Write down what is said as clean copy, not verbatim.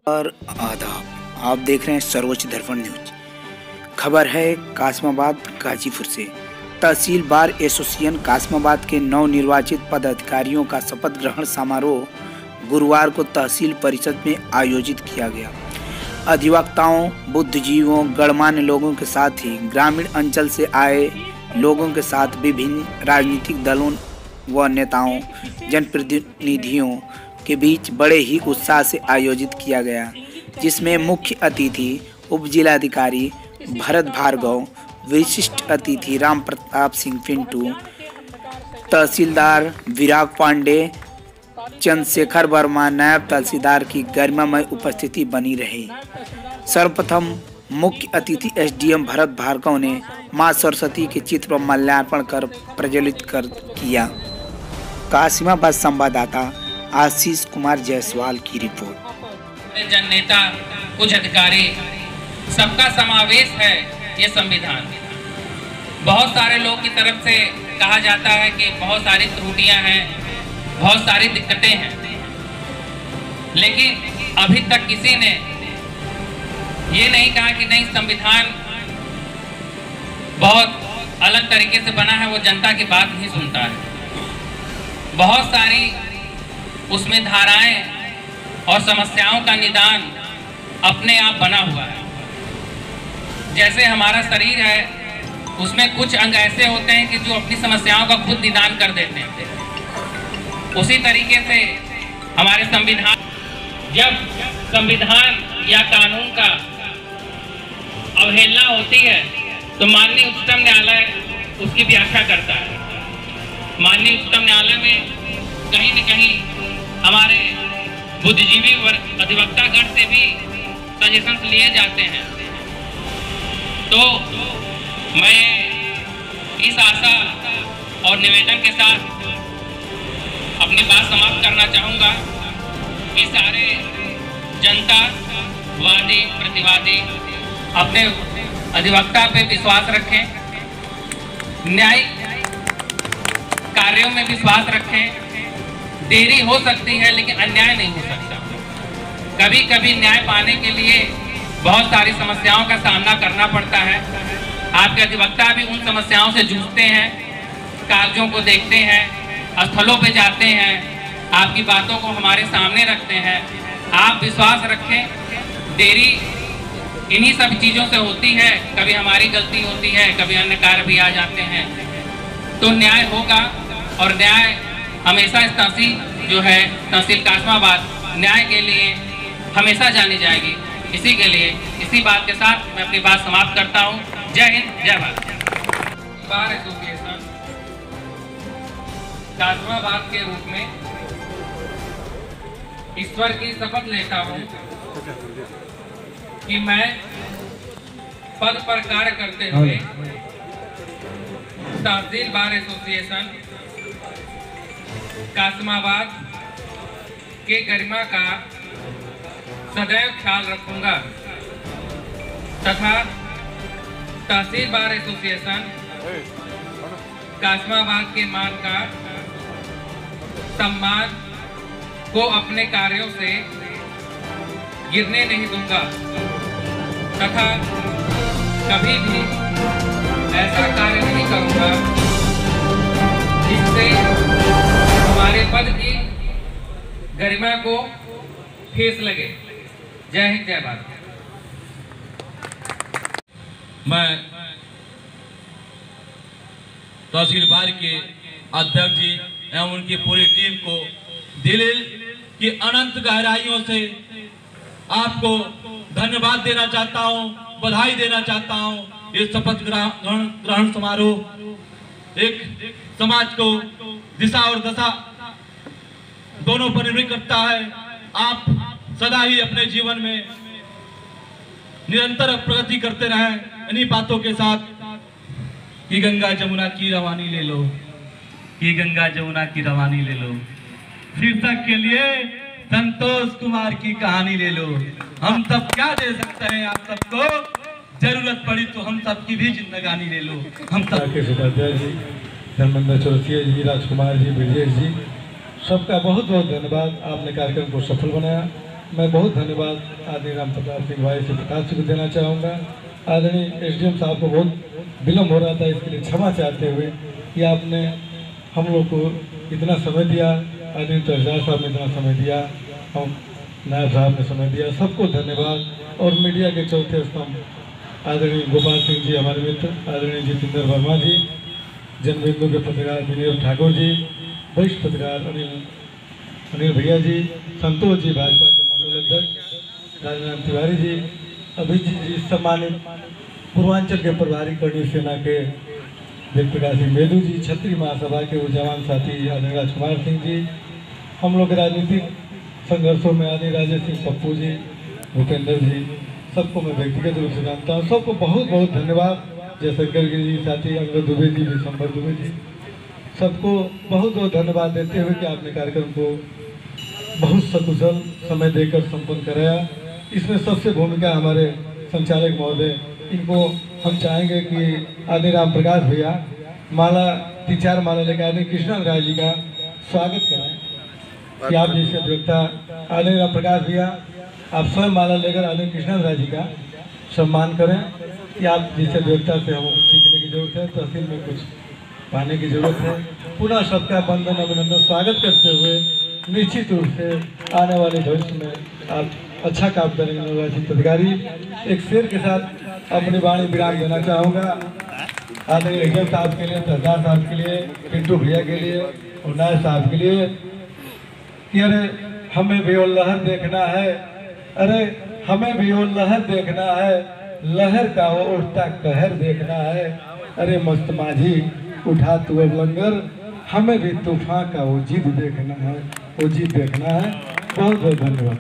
और आदाब, आप देख रहे हैं सर्वोच्च दर्पण न्यूज। खबर है कासमाबाद गाजीपुर से। तहसील बार एसोसिएशन कासमाबाद के नवनिर्वाचित पदाधिकारियों का शपथ ग्रहण समारोह गुरुवार को तहसील परिषद में आयोजित किया गया। अधिवक्ताओं, बुद्धिजीवियों, गणमान्य लोगों के साथ ही ग्रामीण अंचल से आए लोगों के साथ विभिन्न राजनीतिक दलों व नेताओं, जनप्रतिनिधियों के बीच बड़े ही उत्साह से आयोजित किया गया, जिसमें मुख्य अतिथि उप जिलाधिकारी भरत भार्गव, विशिष्ट अतिथि राम प्रताप सिंह पिंटू, तहसीलदार विराग पांडे, चंद्रशेखर वर्मा, नायब तहसीलदार की गरिमामय उपस्थिति बनी रही। सर्वप्रथम मुख्य अतिथि एसडीएम भरत भार्गव ने मां सरस्वती के चित्र पर माल्यार्पण कर प्रज्वलित कर किया। कासिमाबाद संवाददाता आशीष कुमार जायसवाल की रिपोर्ट। जन नेता, कुछ अधिकारी, सबका समावेश है ये संविधान। बहुत सारे लोग की तरफ से कहा जाता है कि बहुत सारी त्रुटियां हैं, बहुत सारी दिक्कतें हैं, लेकिन अभी तक किसी ने ये नहीं कहा कि नहीं, संविधान बहुत अलग तरीके से बना है, वो जनता की बात नहीं सुनता है। बहुत सारी उसमें धाराएं और समस्याओं का निदान अपने आप बना हुआ है। जैसे हमारा शरीर है, उसमें कुछ अंग ऐसे होते हैं कि जो अपनी समस्याओं का खुद निदान कर देते हैं। उसी तरीके से हमारे संविधान, जब संविधान या कानून का अवहेलना होती है तो माननीय उच्चतम न्यायालय उसकी व्याख्या करता है। माननीय उच्चतम न्यायालय में कहीं न कहीं हमारे बुद्धिजीवी वर्ग, अधिवक्ता गण से भी सजेशंस लिए जाते हैं। तो मैं इस आशा और निवेदन के साथ अपनी बात समाप्त करना चाहूँगा कि सारे जनता, वादी, प्रतिवादी अपने अधिवक्ता पे विश्वास रखें, न्यायिक कार्यों में विश्वास रखें। देरी हो सकती है लेकिन अन्याय नहीं हो सकता। कभी कभी न्याय पाने के लिए बहुत सारी समस्याओं का सामना करना पड़ता है। आपके अधिवक्ता भी उन समस्याओं से जूझते हैं, कागजों को देखते हैं, स्थलों पे जाते हैं, आपकी बातों को हमारे सामने रखते हैं। आप विश्वास रखें, देरी इन्हीं सब चीज़ों से होती है। कभी हमारी गलती होती है, कभी अन्य कार्य भी आ जाते हैं, तो न्याय होगा। और न्याय हमेशा इस तहसील जो है, तहसील कासमाबाद, न्याय के लिए हमेशा जानी जाएगी। इसी के लिए, इसी बात के साथ मैं अपनी बात समाप्त करता हूँ। जय हिंद, जय भारत। बार एसोसिएशन कासमाबाद के रूप में ईश्वर की शपथ लेता हूँ कि मैं पद पर कार्य करते हुए तहसील बार एसोसिएशन कासमाबाद के गरिमा का सदैव ख्याल रखूंगा तथा तहसील बार एसोसिएशन कासमाबाद के मान का सम्मान को अपने कार्यों से गिरने नहीं दूंगा तथा कभी भी ऐसा कार्य नहीं करूंगा जिससे हमारे पद की गरिमा को ठेस लगे। जय हिंद, जय भारत। मैं तहसील बार के अध्यक्ष जी एवं उनकी पूरी टीम को दिल की अनंत गहराइयों से आपको धन्यवाद देना चाहता हूं, बधाई देना चाहता हूं। इस शपथ ग्रहण समारोह एक समाज को दिशा और दशा दोनों पर निर्भर करता है। आप सदा ही अपने जीवन में निरंतर प्रगति करते रहें। इन्हीं बातों के साथ कि गंगा जमुना की रवानी ले लो, कि गंगा जमुना की रवानी ले लो, शीर्षक के लिए संतोष कुमार की कहानी ले लो। हम सब क्या दे सकते हैं आप सबको, जरूरत पड़ी तो हम सबकी भी जिंदगानी ले लो। हम सब के उपाध्याय जी, धर्मेंद्र चौरसिया जी, राजकुमार जी, ब्रजेश जी, सबका बहुत बहुत धन्यवाद। आपने कार्यक्रम को सफल बनाया। मैं बहुत धन्यवाद आदरणीय राम प्रताप सिंह भाई से प्रकाश जी को देना चाहूँगा। आदरणीय SDM साहब को बहुत विलम्ब हो रहा था, इसके लिए क्षमा चाहते हुए कि आपने हम लोग को इतना समय दिया, आदरणीय तहसीलदार साहब ने इतना समय दिया, हम नायब साहब ने समय दिया, सबको धन्यवाद। और मीडिया के चौथे स्तंभ आदरणीय गोपाल सिंह जी, हमारे मित्र आदरणीय जितेंद्र वर्मा जी, जनबिंदु के पत्रकार विनय ठाकुर जी, वरिष्ठ पत्रकार अनिल भैया जी, संतोष जी भाजपा के मंडल अध्यक्ष राजनाथ तिवारी जी, अभिजीत जी, सम्मानित पूर्वांचल के प्रभारी कर्णी सेना के वेद प्रकाश सिंह मेधू जी, क्षत्रिय महासभा के वो जवान साथी आदरणीय राजकुमार सिंह जी, हम लोग के राजनीतिक संघर्षों में आदरणीय राजेश सिंह पप्पू जी, भूपेंद्र जी, सबको मैं व्यक्तिगत रूप से जानता हूँ। सबको बहुत बहुत धन्यवाद। जयशंकर जी साथी अंगद दुबे जी, विशंबर दुबे जी, सबको बहुत बहुत धन्यवाद देते हुए कि आपने कार्यक्रम को बहुत सकुशल समय देकर संपन्न कराया। इसमें सबसे भूमिका हमारे संचालक महोदय, इनको हम चाहेंगे कि आदरणीय राम प्रकाश भैया माला 3-4 माला लेकर आदरणीय कृष्णा राय जी का स्वागत करें कि आप जैसे अधिवक्ता आदरणीय राम प्रकाश भैया आप स्वयं माला लेकर आदरणीय कृष्णा राय जी का सम्मान करें कि आप जैसे अधिवक्ता से हमको सीखने की जरूरत है, तहसील में कुछ पाने की जरूरत है। पुनः सबका वंदन अभिनंदन स्वागत करते हुए निश्चित रूप से आने वाले भविष्य में आप अच्छा काम करेंगे निर्वाचित अधिकारी। एक शेर के साथ अपनी वाणी विराम देना चाहूँगा आदरणीय एडम साहब के लिए, तहसीलदार साहब के लिए, पिंटू भैया के लिए और नायब साहब के लिए कि अरे हमें भी वो लहर देखना है, अरे हमें भी वो लहर देखना है, लहर का वो उठता कहर देखना है, अरे मस्त माझी उठा तू अब लंगर, हमें भी तूफान का वो जिद देखना है, वो जिद देखना है। बहुत बहुत धन्यवाद।